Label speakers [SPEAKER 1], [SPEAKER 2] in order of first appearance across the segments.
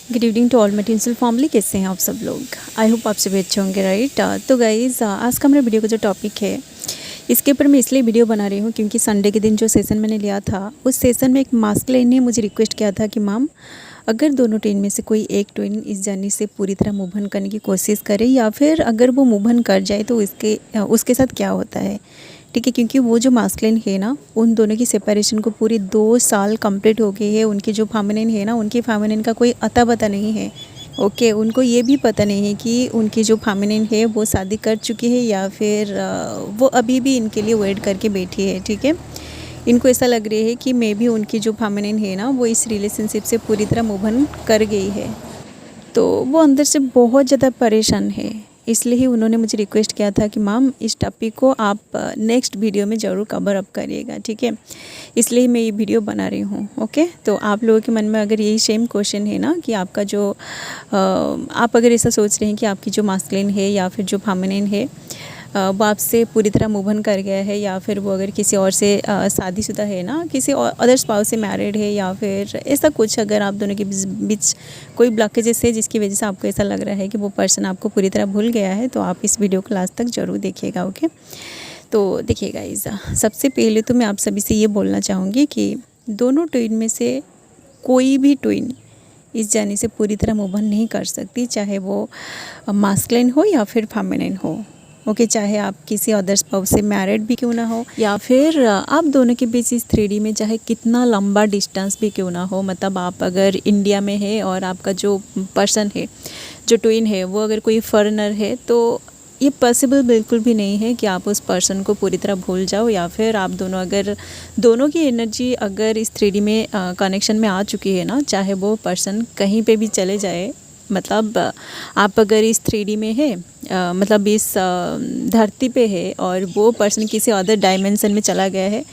[SPEAKER 1] Good evening to all my Tinsel family. कैसे हैं आप सब लोग? आई होप आप सभी अच्छे होंगे, राइट। तो गाइज़, आज का मेरे वीडियो का जो टॉपिक है, इसके ऊपर मैं इसलिए वीडियो बना रही हूँ क्योंकि संडे के दिन जो सेशन मैंने लिया था, उस सेशन में एक मास्कुलिन ने मुझे रिक्वेस्ट किया था कि मैम, अगर दोनों ट्विन में से कोई एक ट्विन इस जर्नी से पूरी तरह मूव ऑन करने की कोशिश करे, या फिर अगर वो मूव ऑन कर जाए तो उसके साथ क्या होता है, ठीक है। क्योंकि वो जो मास्कुलिन है ना, उन दोनों की सेपरेशन को पूरी 2 साल कंप्लीट हो गए हैं। उनकी जो फेमिनिन है ना, उनकी फेमिनिन का कोई अता पता नहीं है। ओके, उनको ये भी पता नहीं है कि उनकी जो फेमिनिन है वो शादी कर चुकी है या फिर वो अभी भी इनके लिए वेट करके बैठी है, ठीक है। इनको ऐसा लग रही है कि मे भी उनकी जो फेमिनिन है ना, वो इस रिलेशनशिप से पूरी तरह मूव ऑन कर गई है। तो वो अंदर से बहुत ज़्यादा परेशान है। इसलिए ही उन्होंने मुझे रिक्वेस्ट किया था कि मैम, इस टॉपिक को आप नेक्स्ट वीडियो में ज़रूर कवर अप करिएगा, ठीक है। इसलिए मैं ये वीडियो बना रही हूँ। ओके, तो आप लोगों के मन में अगर यही सेम क्वेश्चन है ना कि आपका जो आप अगर ऐसा सोच रहे हैं कि आपकी जो मास्कुलिन है या फिर जो फेमिनिन है, वो आपसे पूरी तरह मूव ऑन कर गया है, या फिर वो अगर किसी और से शादीशुदा है ना, किसी और अदर स्पाउस से मैरिड है, या फिर ऐसा कुछ, अगर आप दोनों के बीच कोई ब्लॉकेजेस है जिसकी वजह से आपको ऐसा लग रहा है कि वो पर्सन आपको पूरी तरह भूल गया है, तो आप इस वीडियो को लास्ट तक ज़रूर देखिएगा। ओके, तो देखिएगा गाइज़, सबसे पहले तो मैं आप सभी से ये बोलना चाहूँगी कि दोनों ट्विन में से कोई भी ट्विन इस जर्नी से पूरी तरह मूव ऑन नहीं कर सकती, चाहे वो मास्कुलिन हो या फिर फेमिनिन हो। ओके, चाहे आप किसी अदर स्पाउस से मैरिड भी क्यों ना हो, या फिर आप दोनों के बीच इस 3D में चाहे कितना लंबा डिस्टेंस भी क्यों ना हो, मतलब आप अगर इंडिया में है और आपका जो पर्सन है, जो ट्विन है, वो अगर कोई फॉरेनर है, तो ये पॉसिबल बिल्कुल भी नहीं है कि आप उस पर्सन को पूरी तरह भूल जाओ, या फिर आप दोनों अगर दोनों की एनर्जी अगर इस 3D में कनेक्शन में आ चुकी है ना, चाहे वो पर्सन कहीं पे भी चले जाए, मतलब आप अगर इस 3D में है, मतलब इस धरती पे है, और वो पर्सन किसी अदर डायमेंशन में चला गया है,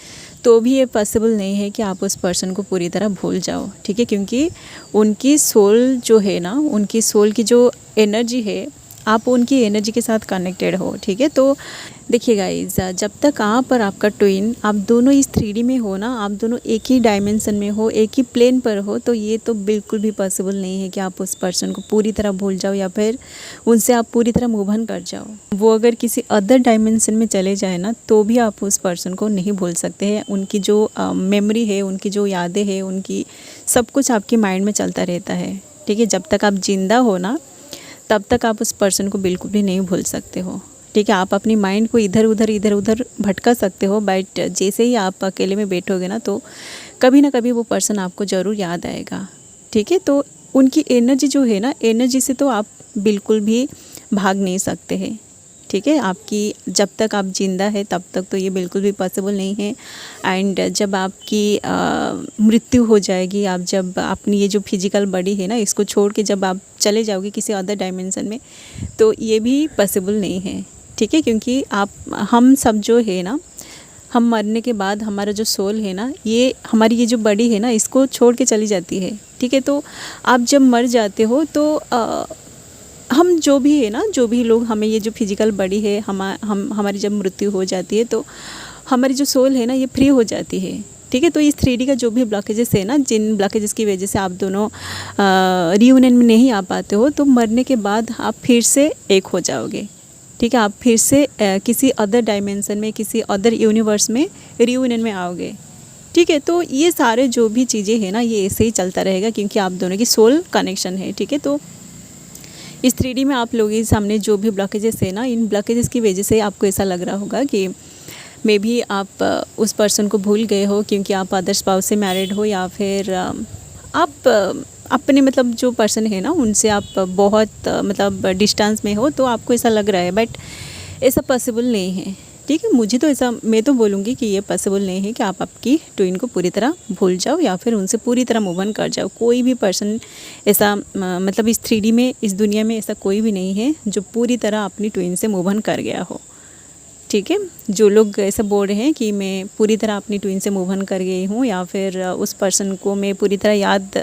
[SPEAKER 1] तो भी ये पॉसिबल नहीं है कि आप उस पर्सन को पूरी तरह भूल जाओ, ठीक है। क्योंकि उनकी सोल जो है ना, उनकी सोल की जो एनर्जी है, आप उनकी एनर्जी के साथ कनेक्टेड हो, ठीक है। तो देखिए गाइस, जब तक आप और आपका ट्विन, आप दोनों इस 3D में हो ना, आप दोनों एक ही डायमेंशन में हो, एक ही प्लेन पर हो, तो ये तो बिल्कुल भी पॉसिबल नहीं है कि आप उस पर्सन को पूरी तरह भूल जाओ, या फिर उनसे आप पूरी तरह मूव ऑन कर जाओ। वो अगर किसी अदर डायमेंशन में चले जाए ना, तो भी आप उस पर्सन को नहीं भूल सकते हैं। उनकी जो मेमोरी है, उनकी जो यादें हैं, उनकी सब कुछ आपकी माइंड में चलता रहता है, ठीक है। जब तक आप जिंदा हो ना, तब तक आप उस पर्सन को बिल्कुल भी नहीं भूल सकते हो, ठीक है। आप अपनी माइंड को इधर उधर भटका सकते हो, बट जैसे ही आप अकेले में बैठोगे ना, तो कभी ना कभी वो पर्सन आपको ज़रूर याद आएगा, ठीक है। तो उनकी एनर्जी जो है ना, एनर्जी से तो आप बिल्कुल भी भाग नहीं सकते हैं, ठीक है। आपकी जब तक आप जिंदा है तब तक तो ये बिल्कुल भी पॉसिबल नहीं है। एंड जब आपकी मृत्यु हो जाएगी, आप जब अपनी ये जो फिजिकल बॉडी है ना, इसको छोड़ के जब आप चले जाओगे किसी अदर डायमेंशन में, तो ये भी पॉसिबल नहीं है, ठीक है। क्योंकि हम सब जो है ना, हम मरने के बाद हमारा जो सोल है ना, ये हमारी ये जो बॉडी है ना, इसको छोड़ के चली जाती है, ठीक है। तो आप जब मर जाते हो, तो हम जो भी है ना, जो भी लोग, हमें ये जो फिजिकल बॉडी है, हमारी जब मृत्यु हो जाती है, तो हमारी जो सोल है ना, ये फ्री हो जाती है, ठीक है। तो इस 3D का जो भी ब्लॉकेजेस है ना, जिन ब्लॉकेजेस की वजह से आप दोनों रियूनियन में नहीं आ पाते हो, तो मरने के बाद आप फिर से एक हो जाओगे, ठीक है। आप फिर से किसी अदर डायमेंशन में, किसी अदर यूनिवर्स में रियूनियन में आओगे, ठीक है। तो ये सारे जो भी चीज़ें हैं ना, ये ऐसे ही चलता रहेगा, क्योंकि आप दोनों की सोल कनेक्शन है, ठीक है। तो इस 3D में आप लोगों के सामने जो भी ब्लॉकेजेस है ना, इन ब्लॉकेजेस की वजह से आपको ऐसा लग रहा होगा कि मे भी आप उस पर्सन को भूल गए हो, क्योंकि आप अदर स्पाउस से मैरिड हो, या फिर आप अपने, मतलब जो पर्सन है ना, उनसे आप बहुत मतलब डिस्टेंस में हो, तो आपको ऐसा लग रहा है, बट ऐसा पॉसिबल नहीं है, ठीक है। मुझे तो ऐसा, मैं तो बोलूँगी कि ये पॉसिबल नहीं है कि आप आपकी ट्विन को पूरी तरह भूल जाओ, या फिर उनसे पूरी तरह मूव ऑन कर जाओ। कोई भी पर्सन ऐसा, मतलब इस 3D में, इस दुनिया में ऐसा कोई भी नहीं है जो पूरी तरह अपनी ट्विन से मूव ऑन कर गया हो, ठीक है। जो लोग ऐसा बोल रहे हैं कि मैं पूरी तरह अपनी ट्विन से मूव ऑन कर गई हूँ, या फिर उस पर्सन को मैं पूरी तरह याद,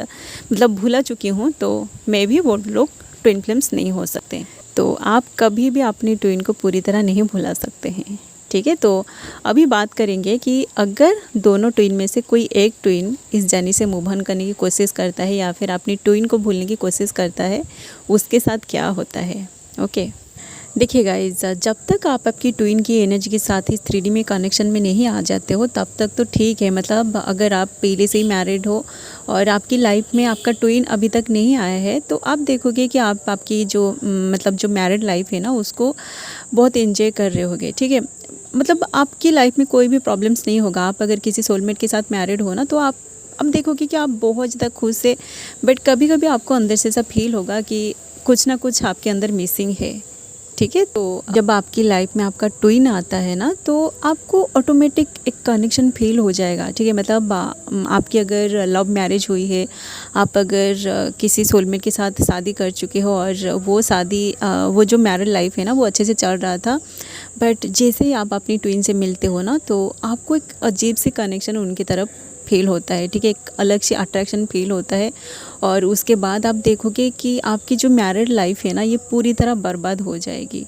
[SPEAKER 1] मतलब भूला चुकी हूँ, तो मैं भी वो लोग ट्विन फ्लेम्स नहीं हो सकते। तो आप कभी भी अपनी ट्विन को पूरी तरह नहीं भुला सकते हैं, ठीक है। तो अभी बात करेंगे कि अगर दोनों ट्विन में से कोई एक ट्विन इस जर्नी से मूव ऑन करने की कोशिश करता है या फिर अपनी ट्विन को भूलने की कोशिश करता है, उसके साथ क्या होता है। ओके, देखिए गाइज, जब तक आप आपकी ट्विन की एनर्जी के साथ ही 3D में कनेक्शन में नहीं आ जाते हो तब तक तो ठीक है। मतलब अगर आप पहले से ही मैरिड हो और आपकी लाइफ में आपका ट्विन अभी तक नहीं आया है, तो आप देखोगे कि आप आपकी जो मतलब जो मैरिड लाइफ है ना, उसको बहुत एंजॉय कर रहे होगे। ठीक है, मतलब आपकी लाइफ में कोई भी प्रॉब्लम्स नहीं होगा। आप अगर किसी सोलमेट के साथ मैरिड हो ना, तो आप अब देखोगे कि आप बहुत ज़्यादा खुश है, बट कभी कभी आपको अंदर से ऐसा फील होगा कि कुछ ना कुछ आपके अंदर मिसिंग है। ठीक है, तो जब आपकी लाइफ में आपका ट्विन आता है ना, तो आपको ऑटोमेटिक एक कनेक्शन फील हो जाएगा। ठीक है, मतलब आपकी अगर लव मैरिज हुई है, आप अगर किसी सोलमेट के साथ शादी कर चुके हो और वो शादी वो जो मैरिड लाइफ है ना, वो अच्छे से चल रहा था, बट जैसे ही आप अपनी ट्विन से मिलते हो ना, तो आपको एक अजीब सी कनेक्शन उनकी तरफ फील होता है। ठीक है, एक अलग सी अट्रैक्शन फील होता है और उसके बाद आप देखोगे कि आपकी जो मैरिड लाइफ है ना, ये पूरी तरह बर्बाद हो जाएगी।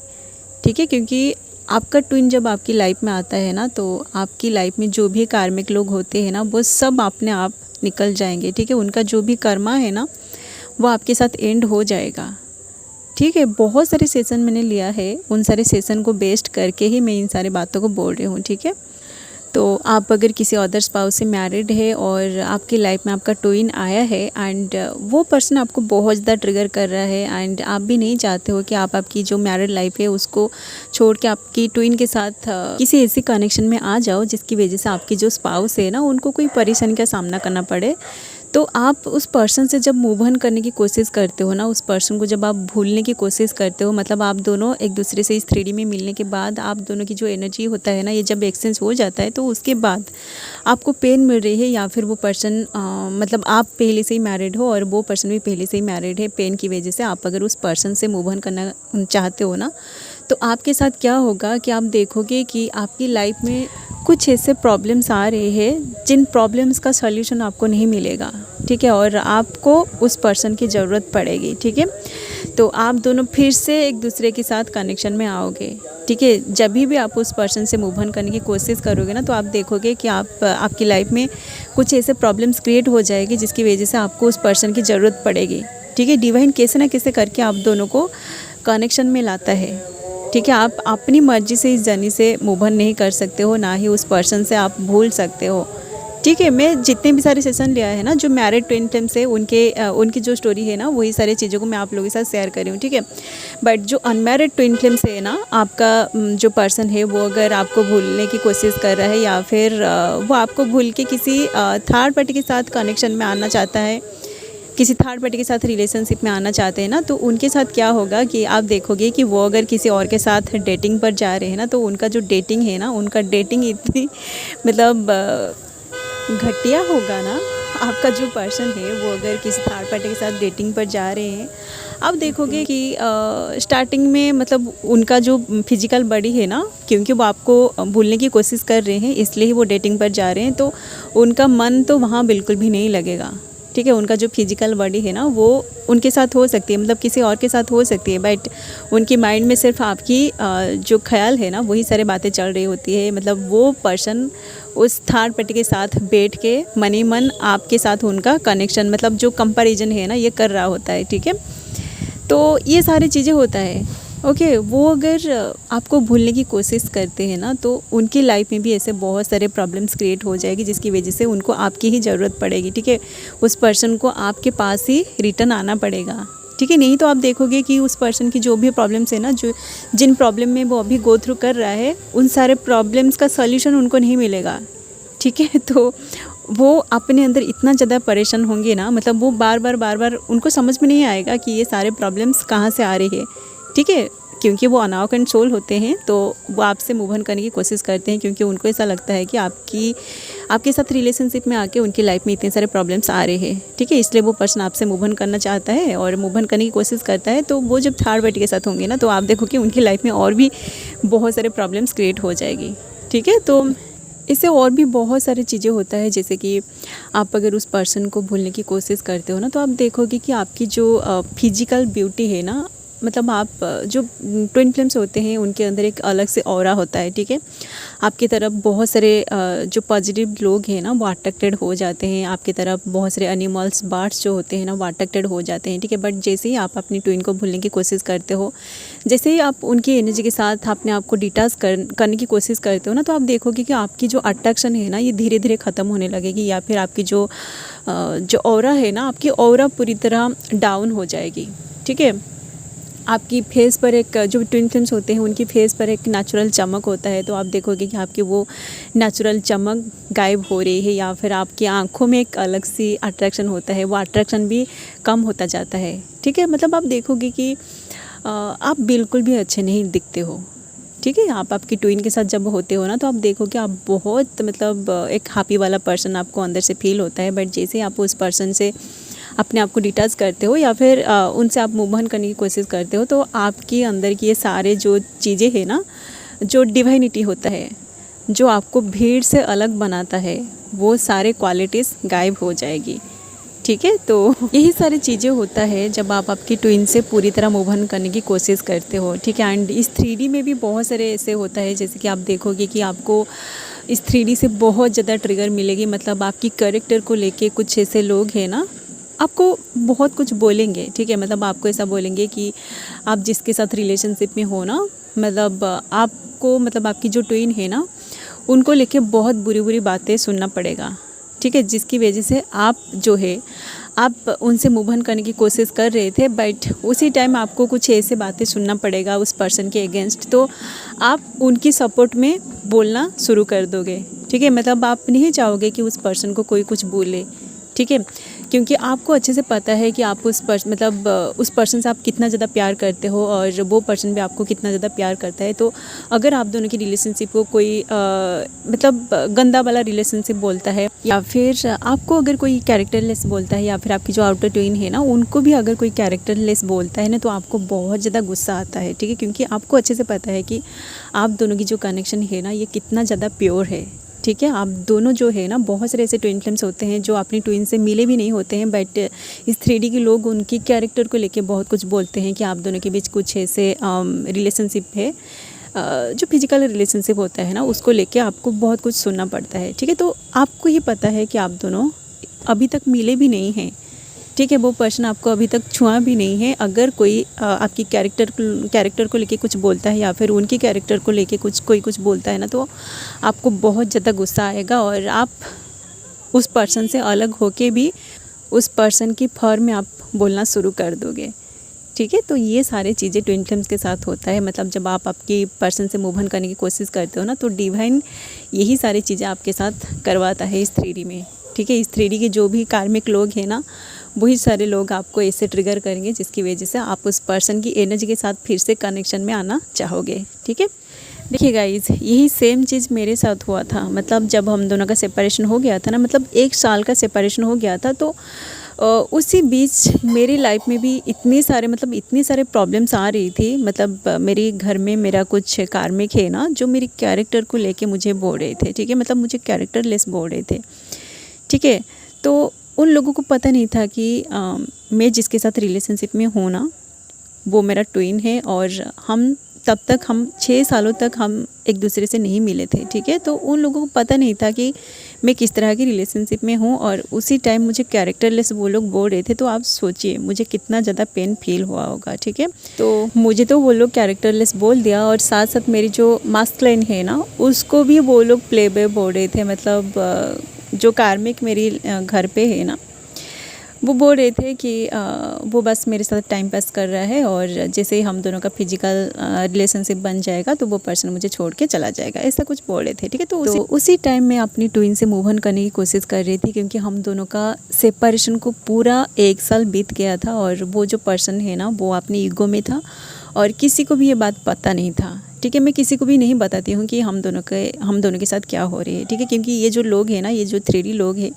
[SPEAKER 1] ठीक है, क्योंकि आपका ट्विन जब आपकी लाइफ में आता है ना, तो आपकी लाइफ में जो भी कार्मिक लोग होते हैं ना, वो सब अपने आप निकल जाएंगे। ठीक है, उनका जो भी कर्मा है ना, वो आपके साथ एंड हो जाएगा। ठीक है, बहुत सारे सेशन मैंने लिया है, उन सारे सेशन को बेस्ड करके ही मैं इन सारी बातों को बोल रही हूँ। ठीक है, तो आप अगर किसी अदर स्पाउस से मैरिड है और आपकी लाइफ में आपका ट्विन आया है एंड वो पर्सन आपको बहुत ज़्यादा ट्रिगर कर रहा है एंड आप भी नहीं चाहते हो कि आप आपकी जो मैरिड लाइफ है उसको छोड़ के आपकी ट्विन के साथ किसी ऐसी कनेक्शन में आ जाओ जिसकी वजह से आपकी जो स्पाउस है ना, उनको कोई परेशानी का सामना करना पड़े, तो आप उस पर्सन से जब मूव ऑन करने की कोशिश करते हो ना, उस पर्सन को जब आप भूलने की कोशिश करते हो, मतलब आप दोनों एक दूसरे से इस 3D में मिलने के बाद आप दोनों की जो एनर्जी होता है ना, ये जब एक्सचेंज हो जाता है, तो उसके बाद आपको पेन मिल रही है या फिर वो पर्सन मतलब आप पहले से ही मैरिड हो और वो पर्सन भी पहले से ही मैरिड है, पेन की वजह से आप अगर उस पर्सन से मूव ऑन करना चाहते हो ना, तो आपके साथ क्या होगा कि आप देखोगे कि आपकी लाइफ में कुछ ऐसे प्रॉब्लम्स आ रहे हैं जिन प्रॉब्लम्स का सॉल्यूशन आपको नहीं मिलेगा। ठीक है, और आपको उस पर्सन की ज़रूरत पड़ेगी। ठीक है, तो आप दोनों फिर से एक दूसरे के साथ कनेक्शन में आओगे। ठीक है, जब भी आप उस पर्सन से मूव ऑन करने की कोशिश करोगे ना, तो आप देखोगे कि आपकी लाइफ में कुछ ऐसे प्रॉब्लम्स क्रिएट हो जाएगी जिसकी वजह से आपको उस पर्सन की ज़रूरत पड़ेगी। ठीक है, डिवाइन कैसे ना कैसे करके आप दोनों को कनेक्शन में लाता है। ठीक है, आप अपनी मर्जी से इस जर्नी से मूव ऑन नहीं कर सकते हो, ना ही उस पर्सन से आप भूल सकते हो। ठीक है, मैं जितने भी सारे सेशन लिया है ना, जो मैरिड ट्विन फ्लेम से उनकी जो स्टोरी है ना, वही सारी चीज़ों को मैं आप लोगों के साथ शेयर कर रही हूँ। ठीक है, बट जो अनमैरिड ट्विन फ्लेम से है ना, आपका जो पर्सन है वो अगर आपको भूलने की कोशिश कर रहा है या फिर वो आपको भूल के किसी थर्ड पार्टी के साथ कनेक्शन में आना चाहता है, किसी थर्ड पार्टी के साथ रिलेशनशिप में आना चाहते हैं ना, तो उनके साथ क्या होगा कि आप देखोगे कि वो अगर किसी और के साथ डेटिंग पर जा रहे हैं ना, तो उनका जो डेटिंग है ना, उनका डेटिंग इतनी मतलब घटिया होगा ना। आपका जो पर्सन है वो अगर किसी थर्ड पार्टी के साथ डेटिंग पर जा रहे हैं, आप देखोगे कि स्टार्टिंग में मतलब उनका जो फिजिकल बॉडी है ना, क्योंकि वो आपको भूलने की कोशिश कर रहे हैं इसलिए ही वो डेटिंग पर जा रहे हैं, तो उनका मन तो वहाँ बिल्कुल भी नहीं लगेगा। ठीक है, उनका जो फिजिकल बॉडी है ना, वो उनके साथ हो सकती है, मतलब किसी और के साथ हो सकती है, बट उनकी माइंड में सिर्फ आपकी जो ख्याल है ना, वही सारी बातें चल रही होती है। मतलब वो पर्सन उस थर्ड पार्टी के साथ बैठ के मन ही मन आपके साथ उनका कनेक्शन, मतलब जो कंपैरिजन है ना, ये कर रहा होता है। ठीक है, तो ये सारी चीज़ें होता है। ओके, वो अगर आपको भूलने की कोशिश करते हैं ना, तो उनकी लाइफ में भी ऐसे बहुत सारे प्रॉब्लम्स क्रिएट हो जाएगी जिसकी वजह से उनको आपकी ही ज़रूरत पड़ेगी। ठीक है, उस पर्सन को आपके पास ही रिटर्न आना पड़ेगा। ठीक है, नहीं तो आप देखोगे कि उस पर्सन की जो भी प्रॉब्लम्स है ना, जो जिन प्रॉब्लम में वो अभी गो थ्रू कर रहा है, उन सारे प्रॉब्लम्स का सॉल्यूशन उनको नहीं मिलेगा। ठीक है, तो वो अपने अंदर इतना ज़्यादा परेशान होंगे ना, मतलब वो बार बार उनको समझ में नहीं आएगा कि ये सारे प्रॉब्लम्स कहाँ से आ रही है। ठीक है, क्योंकि वो अनअवेकन सोल होते हैं, तो वो आपसे मूव ऑन करने की कोशिश करते हैं, क्योंकि उनको ऐसा लगता है कि आपके साथ रिलेशनशिप में आके उनकी लाइफ में इतने सारे प्रॉब्लम्स आ रहे हैं। ठीक है, इसलिए वो पर्सन आपसे मूव ऑन करना चाहता है और मूव ऑन करने की कोशिश करता है। तो वो जब थर्ड पार्टी के साथ होंगे ना, तो आप देखो कि उनकी लाइफ में और भी बहुत सारे प्रॉब्लम्स क्रिएट हो जाएगी। ठीक है, तो इससे और भी बहुत सारी चीज़ें होता है, जैसे कि आप अगर उस पर्सन को भूलने की कोशिश करते हो ना, तो आप देखोगे कि आपकी जो फिजिकल ब्यूटी है ना, मतलब आप जो ट्विन फ्लेम्स होते हैं उनके अंदर एक अलग से ऑरा होता है, ठीक है। आपकी तरफ बहुत सारे जो पॉजिटिव लोग हैं ना वो अट्रैक्टेड हो जाते हैं, आपकी तरफ बहुत सारे एनिमल्स बर्ड्स जो होते हैं ना वो अट्रैक्टेड हो जाते हैं, ठीक है। बट जैसे ही आप अपनी ट्विन को भूलने की कोशिश करते हो, जैसे ही आप उनकी एनर्जी के साथ अपने आप को डिटैच करने की कोशिश करते हो ना, तो आप देखोगे कि आपकी जो अट्रैक्शन है ना ये धीरे धीरे ख़त्म होने लगेगी, या फिर आपकी जो ऑरा है ना, आपकी ऑरा पूरी तरह डाउन हो जाएगी, ठीक है। आपकी फेस पर एक जो ट्विन फ्लेम्स होते हैं उनकी फेस पर एक नेचुरल चमक होता है, तो आप देखोगे कि आपकी वो नेचुरल चमक गायब हो रही है, या फिर आपकी आंखों में एक अलग सी अट्रैक्शन होता है, वो अट्रैक्शन भी कम होता जाता है, ठीक है। मतलब आप देखोगे कि आप बिल्कुल भी अच्छे नहीं दिखते हो, ठीक है। आप आपकी ट्विन के साथ जब होते हो ना तो आप देखो कि आप बहुत मतलब एक हैप्पी वाला पर्सन आपको अंदर से फील होता है। बट जैसे आप उस पर्सन से अपने आप को डिटैच करते हो या फिर उनसे आप मूव ऑन करने की कोशिश करते हो, तो आपके अंदर की ये सारे जो चीज़ें हैं ना, जो डिवाइनिटी होता है, जो आपको भीड़ से अलग बनाता है, वो सारे क्वालिटीज़ गायब हो जाएगी, ठीक है। तो यही सारी चीज़ें होता है जब आप आपकी ट्विन से पूरी तरह मूव ऑन करने की कोशिश करते हो, ठीक है। एंड इस 3D में भी बहुत सारे ऐसे होता है, जैसे कि आप देखोगे कि आपको इस 3D से बहुत ज़्यादा ट्रिगर मिलेगी। मतलब आपकी कैरेक्टर को लेके कुछ ऐसे लोग हैं ना, आपको बहुत कुछ बोलेंगे, ठीक है। मतलब आपको ऐसा बोलेंगे कि आप जिसके साथ रिलेशनशिप में हो ना, मतलब आपको मतलब आपकी जो ट्विन है ना उनको लेके बहुत बुरी बुरी बातें सुनना पड़ेगा, ठीक है। जिसकी वजह से आप जो है आप उनसे मूव ऑन करने की कोशिश कर रहे थे, बट उसी टाइम आपको कुछ ऐसे बातें सुनना पड़ेगा उस पर्सन के अगेंस्ट, तो आप उनकी सपोर्ट में बोलना शुरू कर दोगे, ठीक है। मतलब आप नहीं चाहोगे कि उस पर्सन को कोई कुछ बोले, ठीक है, क्योंकि आपको अच्छे से पता है कि आप उस पर्सन से आप कितना ज़्यादा प्यार करते हो और वो पर्सन भी आपको कितना ज़्यादा प्यार करता है। तो अगर आप दोनों की रिलेशनशिप को कोई मतलब गंदा वाला रिलेशनशिप बोलता है, या फिर आपको अगर कोई कैरेक्टरलेस बोलता है, या फिर आपकी जो आउटर ट्विन है ना उनको भी अगर कोई कैरेक्टरलेस बोलता है ना, तो आपको बहुत ज़्यादा गुस्सा आता है, ठीक है। क्योंकि आपको अच्छे से पता है कि आप दोनों की जो कनेक्शन है ना ये कितना ज़्यादा प्योर है, ठीक है। आप दोनों जो है ना, बहुत सारे ऐसे ट्विन फ्लेम्स होते हैं जो अपनी ट्विन से मिले भी नहीं होते हैं, बट इस 3D के लोग उनकी कैरेक्टर को लेके बहुत कुछ बोलते हैं कि आप दोनों के बीच कुछ ऐसे रिलेशनशिप है, जो फिजिकल रिलेशनशिप होता है ना उसको लेके आपको बहुत कुछ सुनना पड़ता है, ठीक है। तो आपको ये पता है कि आप दोनों अभी तक मिले भी नहीं हैं, ठीक है। वो पर्सन आपको अभी तक छुआ भी नहीं है। अगर कोई आपकी कैरेक्टर को लेके कुछ बोलता है, या फिर उनकी कैरेक्टर को लेके कोई कुछ बोलता है ना, तो आपको बहुत ज़्यादा गुस्सा आएगा और आप उस पर्सन से अलग होके भी उस पर्सन की फॉर्म में आप बोलना शुरू कर दोगे, ठीक है। तो ये सारी चीज़ें ट्विन फ्लेम्स के साथ होता है। मतलब जब आप आपकी पर्सन से मूव ऑन करने की कोशिश करते हो ना, तो डिवाइन यही सारी चीज़ें आपके साथ करवाता है इस 3D में, ठीक है। इस 3D के जो भी कार्मिक लोग हैं ना, वही सारे लोग आपको ऐसे ट्रिगर करेंगे जिसकी वजह से आप उस पर्सन की एनर्जी के साथ फिर से कनेक्शन में आना चाहोगे, ठीक है। देखिए गाइज, यही सेम चीज़ मेरे साथ हुआ था। मतलब जब हम दोनों का सेपरेशन हो गया था ना, मतलब 1 साल का सेपरेशन हो गया था, तो उसी बीच मेरी लाइफ में भी इतने सारे प्रॉब्लम्स आ रही थी। मतलब मेरे घर में मेरा कुछ कार्मिक है ना जो मेरी कैरेक्टर को लेके मुझे बोल रहे थे, ठीक है। मतलब मुझे कैरेक्टरलेस बोल रहे थे, ठीक है। तो उन लोगों को पता नहीं था कि मैं जिसके साथ रिलेशनशिप में हूँ ना वो मेरा ट्विन है, और हम 6 सालों तक हम एक दूसरे से नहीं मिले थे, ठीक है। तो उन लोगों को पता नहीं था कि मैं किस तरह की रिलेशनशिप में हूँ, और उसी टाइम मुझे कैरेक्टरलेस वो लोग बोल रहे थे। तो आप सोचिए मुझे कितना ज़्यादा पेन फील हुआ होगा, ठीक है। तो मुझे तो वो लोग कैरेक्टरलेस बोल दिया, और साथ साथ मेरी जो मास्कुलाइन है ना उसको भी वो लोग प्ले बॉय बोल रहे थे। मतलब जो कार्मिक मेरी घर पे है ना, वो बोल रहे थे कि वो बस मेरे साथ टाइम पास कर रहा है, और जैसे ही हम दोनों का फिजिकल रिलेशनशिप बन जाएगा तो वो पर्सन मुझे छोड़ के चला जाएगा, ऐसा कुछ बोल रहे थे, ठीक है। तो उसी टाइम मैं अपनी ट्विन से मूव ऑन करने की कोशिश कर रही थी, क्योंकि हम दोनों का सेपरेशन को पूरा 1 साल बीत गया था, और वो जो पर्सन है ना वो अपने ईगो में था, और किसी को भी ये बात पता नहीं था, ठीक है। मैं किसी को भी नहीं बताती हूँ कि हम दोनों के साथ क्या हो रही है, ठीक है। क्योंकि ये जो लोग हैं ना, ये जो 3D लोग हैं,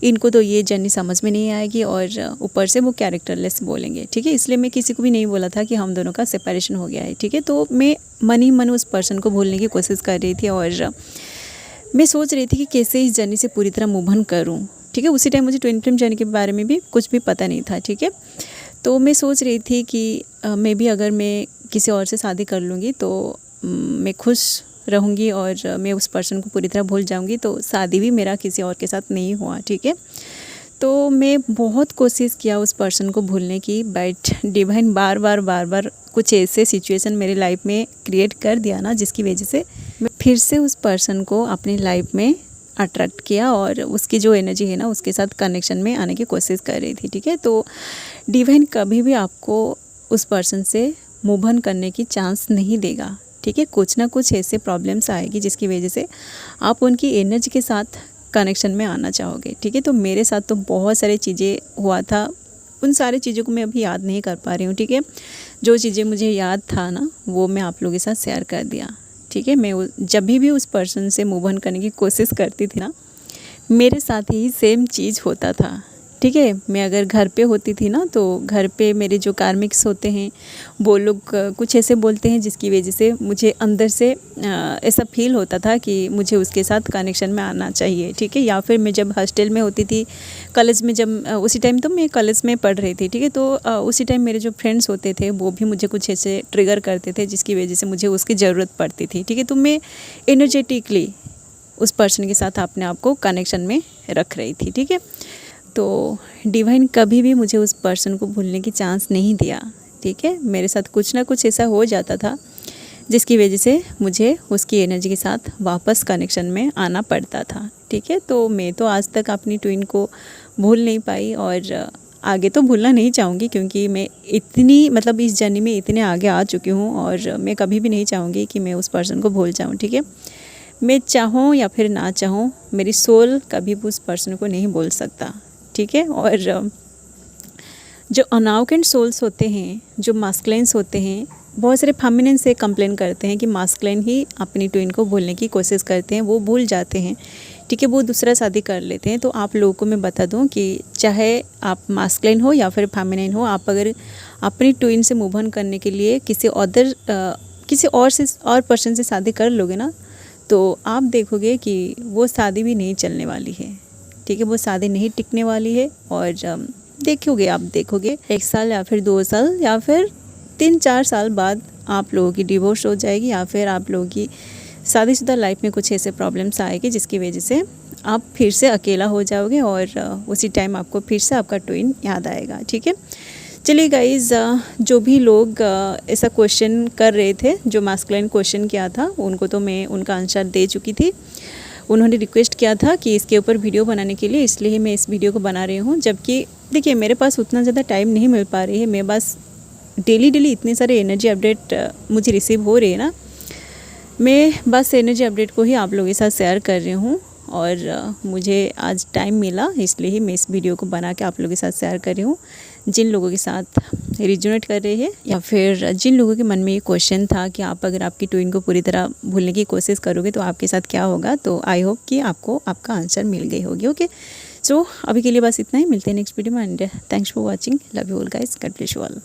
[SPEAKER 1] इनको तो ये जर्नी समझ में नहीं आएगी, और ऊपर से वो कैरेक्टरलेस बोलेंगे, ठीक है। इसलिए मैं किसी को भी नहीं बोला था कि हम दोनों का सेपरेशन हो गया है, ठीक है। तो मैं मन ही मन उस पर्सन को भूलने की कोशिश कर रही थी, और मैं सोच रही थी कि कैसे इस जर्नी से पूरी तरह मूव ऑन करूँ, ठीक है। उसी टाइम मुझे ट्विन फ्लेम जर्नी के बारे में भी कुछ भी पता नहीं था, ठीक है। तो मैं सोच रही थी कि मे बी अगर मैं किसी और से शादी कर लूँगी तो मैं खुश रहूँगी और मैं उस पर्सन को पूरी तरह भूल जाऊँगी, तो शादी भी मेरा किसी और के साथ नहीं हुआ, ठीक है। तो मैं बहुत कोशिश किया उस पर्सन को भूलने की, बट डिवाइन बार बार कुछ ऐसे सिचुएशन मेरी लाइफ में क्रिएट कर दिया ना, जिसकी वजह से मैं फिर से उस पर्सन को अपनी लाइफ में अट्रैक्ट किया और उसकी जो एनर्जी है ना उसके साथ कनेक्शन में आने की कोशिश कर रही थी, ठीक है। तो डिवाइन कभी भी आपको उस पर्सन से मूव ऑन करने की चांस नहीं देगा, ठीक है। कुछ ना कुछ ऐसे प्रॉब्लम्स आएगी जिसकी वजह से आप उनकी एनर्जी के साथ कनेक्शन में आना चाहोगे, ठीक है। तो मेरे साथ तो बहुत सारी चीज़ें हुआ था, उन सारी चीज़ों को मैं अभी याद नहीं कर पा रही हूँ, ठीक है। जो चीज़ें मुझे याद था ना वो मैं आप लोगों के साथ शेयर कर दिया, ठीक है। मैं जब भी उस पर्सन से मूव ऑन करने की कोशिश करती थी ना, मेरे साथ ही सेम चीज़ होता था, ठीक है। मैं अगर घर पे होती थी ना तो घर पे मेरे जो कार्मिक्स होते हैं वो लोग कुछ ऐसे बोलते हैं जिसकी वजह से मुझे अंदर से ऐसा फील होता था कि मुझे उसके साथ कनेक्शन में आना चाहिए, ठीक है। या फिर मैं जब हॉस्टल में होती थी, कॉलेज में, जब उसी टाइम तो मैं कॉलेज में पढ़ रही थी, ठीक है। तो उसी टाइम मेरे जो फ्रेंड्स होते थे वो भी मुझे कुछ ऐसे ट्रिगर करते थे जिसकी वजह से मुझे उसकी ज़रूरत पड़ती थी, ठीक है। तो मैं एनर्जेटिकली उस पर्सन के साथ अपने आप को कनेक्शन में रख रही थी, ठीक है। तो डिवाइन कभी भी मुझे उस पर्सन को भूलने की चांस नहीं दिया, ठीक है। मेरे साथ कुछ ना कुछ ऐसा हो जाता था जिसकी वजह से मुझे उसकी एनर्जी के साथ वापस कनेक्शन में आना पड़ता था, ठीक है। तो मैं तो आज तक अपनी ट्विन को भूल नहीं पाई और आगे तो भूलना नहीं चाहूँगी, क्योंकि मैं इतनी मतलब इस जर्नी में इतने आगे आ चुकी हूँ और मैं कभी भी नहीं चाहूँगी कि मैं उस पर्सन को भूल जाऊँ, ठीक है। मैं चाहूँ या फिर ना चाहूँ, मेरी सोल कभी भी उस पर्सन को नहीं भूल सकता, ठीक है। और जो अनअवेकेंड सोल्स होते हैं, जो मास्कुलिन्स होते हैं, बहुत सारे फेमिनिन से कंप्लेन करते हैं कि मास्कुलिन ही अपनी ट्विन को भूलने की कोशिश करते हैं, वो भूल जाते हैं, ठीक है, वो दूसरा शादी कर लेते हैं। तो आप लोगों को मैं बता दूं कि चाहे आप मास्कुलिन हो या फिर फेमिनिन हो, आप अगर अपनी ट्विन से मूव ऑन करने के लिए किसी और पर्सन से शादी कर लोगे ना, तो आप देखोगे कि वो शादी भी नहीं चलने वाली है, ठीक है। वो शादी नहीं टिकने वाली है और आप देखोगे 1 साल या फिर 2 साल या फिर 3-4 साल बाद आप लोगों की डिवोर्स हो जाएगी या फिर आप लोगों की शादीशुदा लाइफ में कुछ ऐसे प्रॉब्लम्स आएगी जिसकी वजह से आप फिर से अकेला हो जाओगे और उसी टाइम आपको फिर से आपका ट्विन याद आएगा, ठीक है। चलिए गाइज़, जो भी लोग ऐसा क्वेश्चन कर रहे थे, जो मास्कुलिन क्वेश्चन किया था, उनको तो मैं उनका आंसर दे चुकी थी। उन्होंने रिक्वेस्ट किया था कि इसके ऊपर वीडियो बनाने के लिए, इसलिए मैं इस वीडियो को बना रही हूँ। जबकि देखिए मेरे पास उतना ज़्यादा टाइम नहीं मिल पा रही है, मैं बस डेली इतने सारे एनर्जी अपडेट मुझे रिसीव हो रही है ना, मैं बस एनर्जी अपडेट को ही आप लोगों के साथ शेयर कर रही हूँ और मुझे आज टाइम मिला इसलिए ही मैं इस वीडियो को बना के आप लोगों के साथ शेयर कर रही हूँ। जिन लोगों के साथ रिजोनेट कर रहे हैं या फिर जिन लोगों के मन में ये क्वेश्चन था कि आप अगर आपकी ट्विन को पूरी तरह भूलने की कोशिश करोगे तो आपके साथ क्या होगा, तो आई होप कि आपको आपका आंसर मिल गई होगी। ओके, सो अभी के लिए बस इतना ही, मिलते हैं नेक्स्ट वीडियो में and thanks for watching, love you all guys, God bless you all.